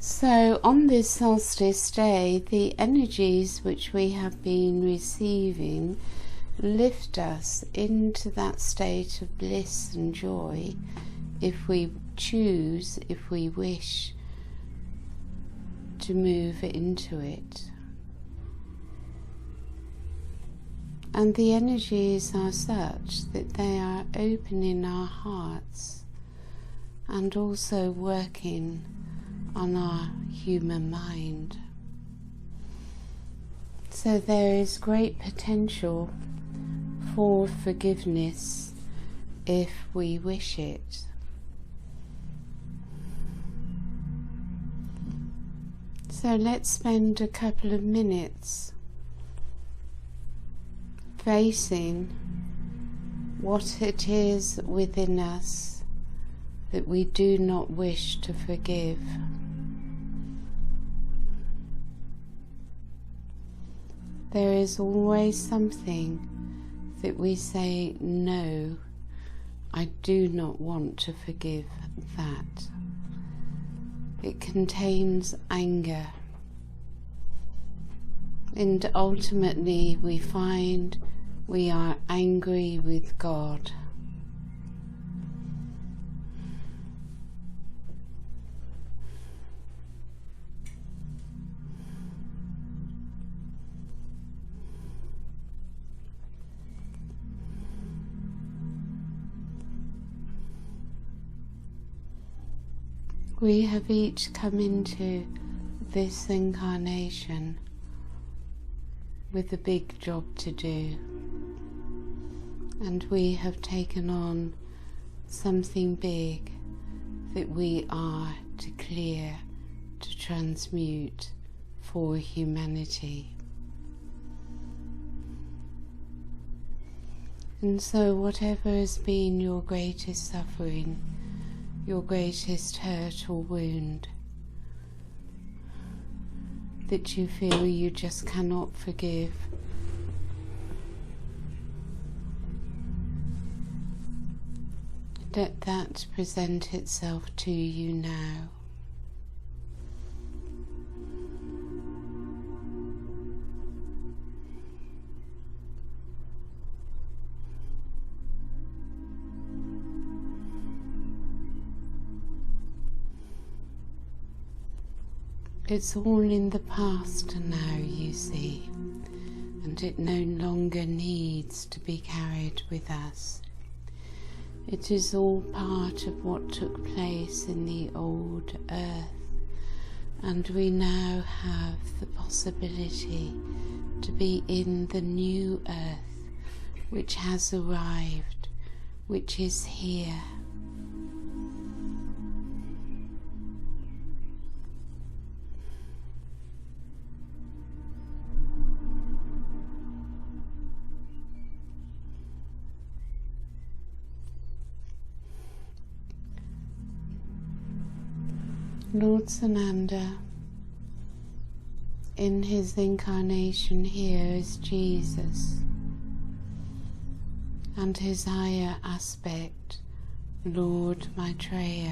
So on this solstice day, the energies which we have been receiving lift us into that state of bliss and joy if we choose, if we wish to move into it. And the energies are such that they are opening our hearts and also working on our human mind. So there is great potential for forgiveness if we wish it. So let's spend a couple of minutes facing what it is within us that we do not wish to forgive. There is always something that we say, no, I do not want to forgive that. It contains anger. And ultimately we find we are angry with God. We have each come into this incarnation with a big job to do, and we have taken on something big that we are to clear, to transmute for humanity. And so whatever has been your greatest suffering, your greatest hurt or wound, that you feel you just cannot forgive, let that present itself to you now. It's all in the past now, you see, and it no longer needs to be carried with us. It is all part of what took place in the old earth, and we now have the possibility to be in the new earth, which has arrived, which is here. Lord Sananda, in his incarnation here as Jesus, and his higher aspect, Lord Maitreya,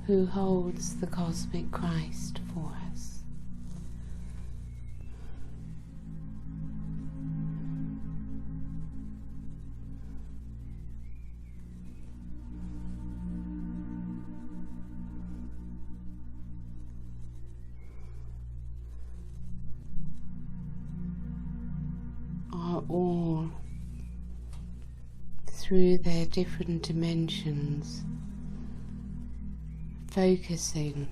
who holds the cosmic Christ for us. Are all, through their different dimensions, focusing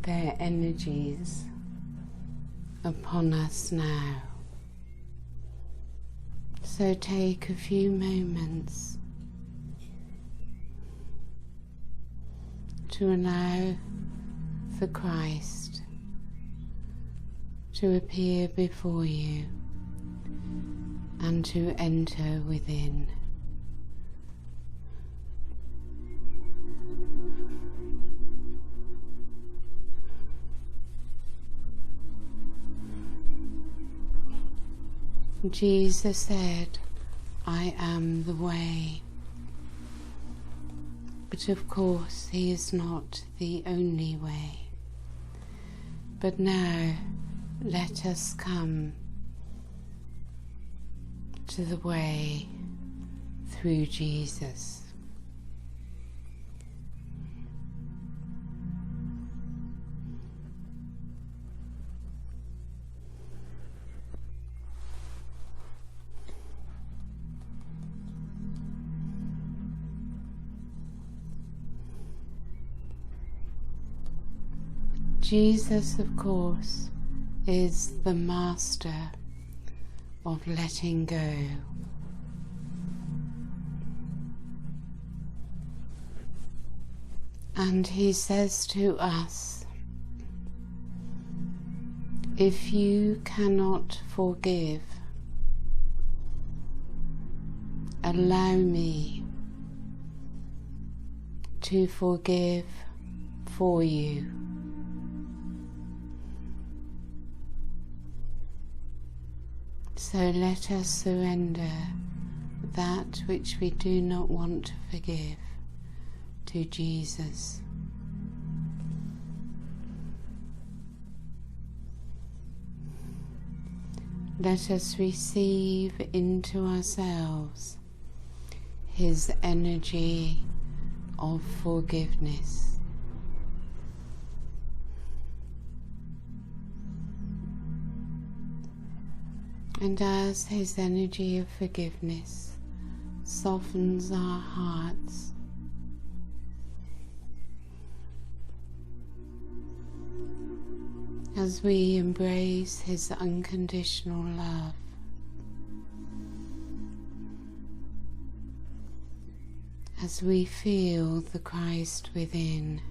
their energies upon us now. So take a few moments to allow the Christ to appear before you and to enter within. Jesus said, I am the way. But of course he is not the only way. But now let us come to the way through Jesus. Jesus, of course, is the master of letting go. And he says to us, if you cannot forgive, allow me to forgive for you. So let us surrender that which we do not want to forgive to Jesus. Let us receive into ourselves his energy of forgiveness. And as his energy of forgiveness softens our hearts, as we embrace his unconditional love, as we feel the Christ within,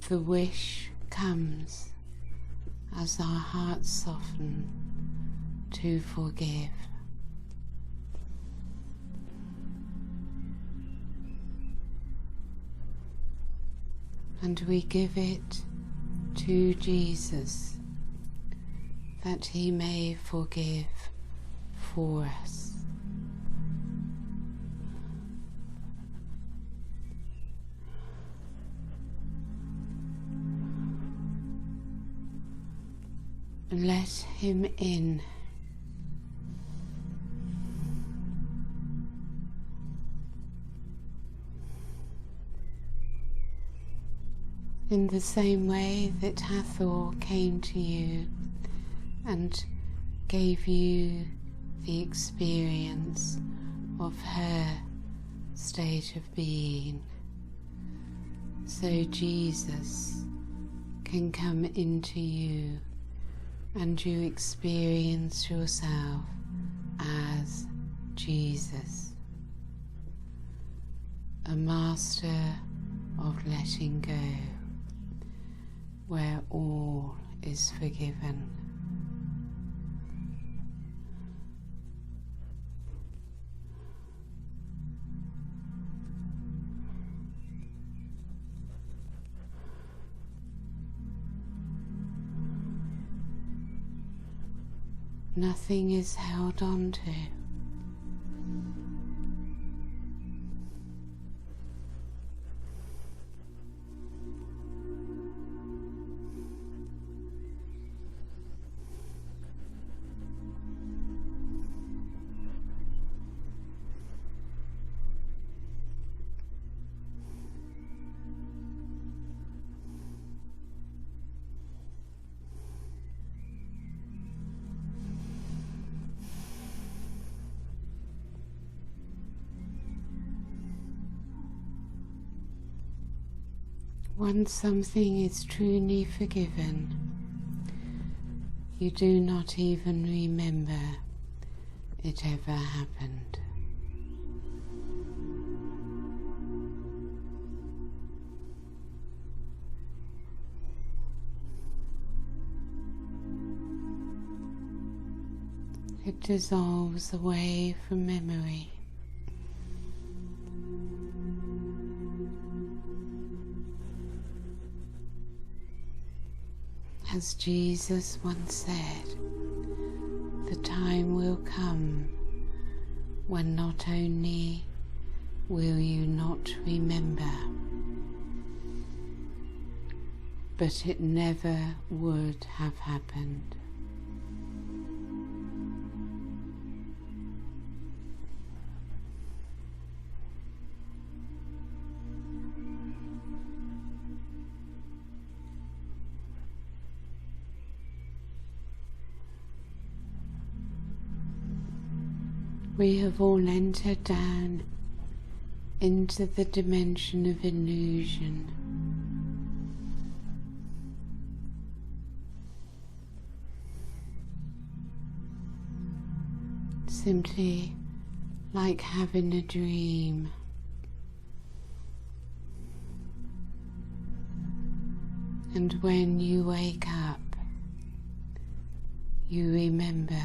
the wish comes as our hearts soften to forgive. And we give it to Jesus that he may forgive for us. Let him in. In the same way that Hathor came to you and gave you the experience of her state of being, so Jesus can come into you and you experience yourself as Jesus, a master of letting go, where all is forgiven. Nothing is held on to. Once something is truly forgiven, you do not even remember it ever happened. It dissolves away from memory. As Jesus once said, the time will come when not only will you not remember, but it never would have happened. We have all entered down into the dimension of illusion. Simply like having a dream. And when you wake up, you remember,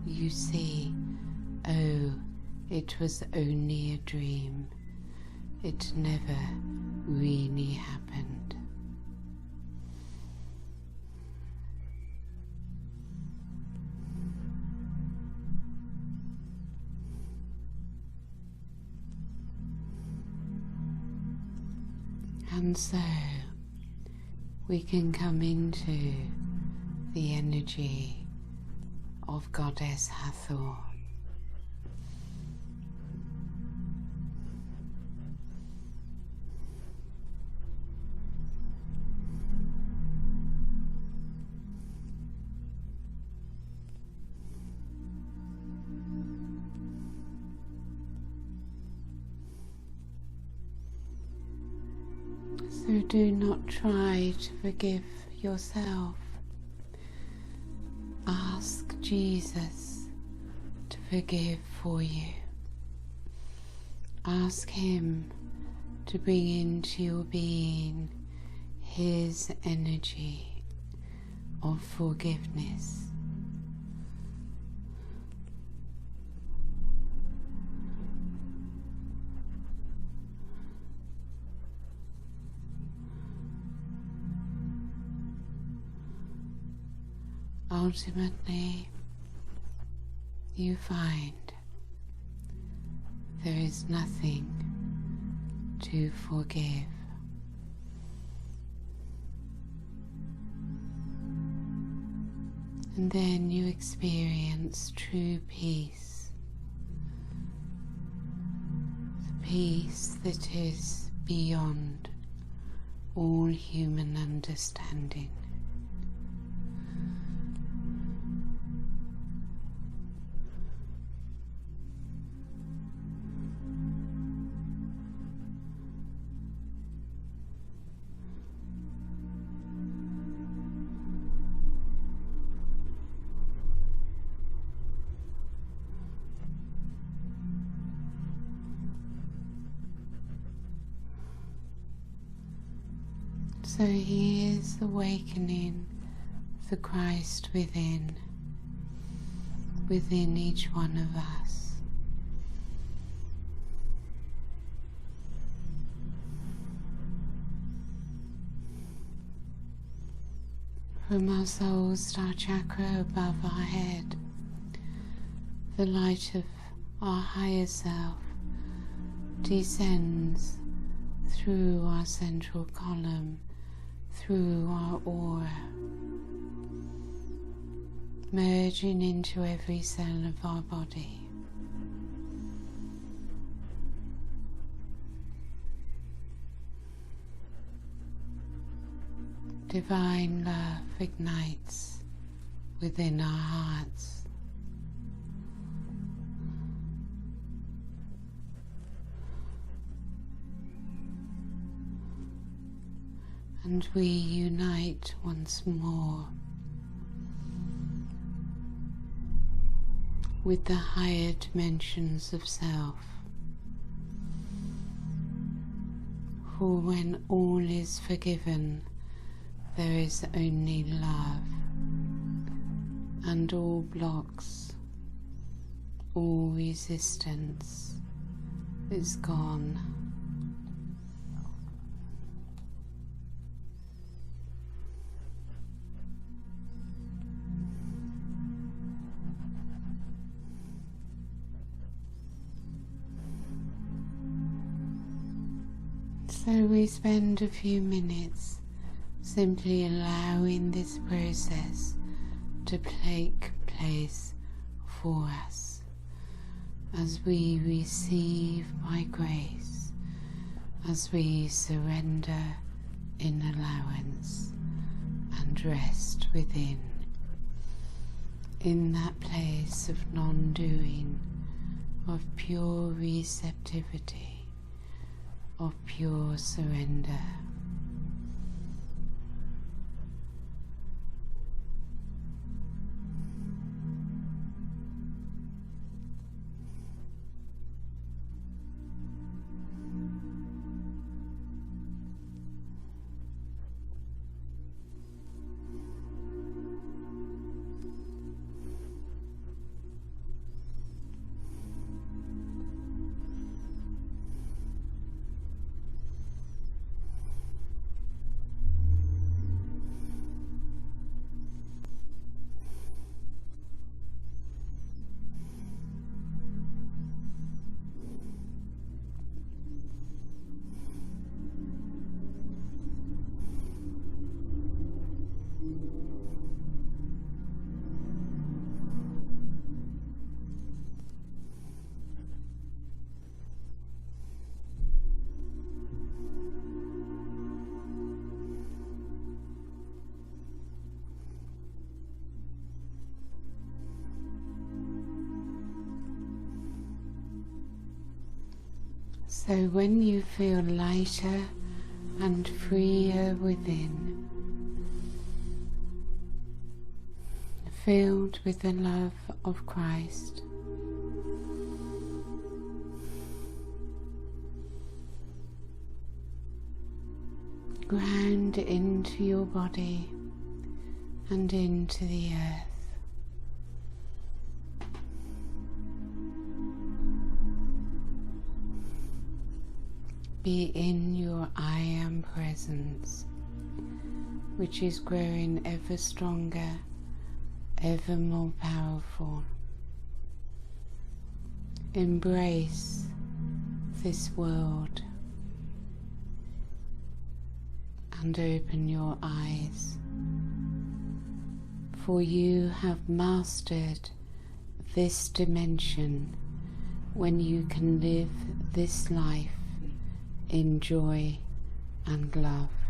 you see, oh, it was only a dream. It never really happened. And so we can come into the energy of Goddess Hathor. So do not try to forgive yourself. Ask Jesus to forgive for you. Ask Him to bring into your being His energy of forgiveness. Ultimately, you find there is nothing to forgive. And then you experience true peace, the peace that is beyond all human understanding. So He is awakening the Christ within each one of us. From our soul star chakra above our head, the light of our higher self descends through our central column, through our aura, merging into every cell of our body. Divine love ignites within our hearts. And we unite once more with the higher dimensions of self. For when all is forgiven, there is only love, and all blocks, all resistance is gone. So we spend a few minutes simply allowing this process to take place for us as we receive by grace, as we surrender in allowance and rest within, in that place of non-doing, of pure receptivity, of pure surrender. So when you feel lighter and freer within, filled with the love of Christ, ground into your body and into the earth. Be in your I Am presence, which is growing ever stronger, ever more powerful. Embrace this world and open your eyes, for you have mastered this dimension when you can live this life in joy and love.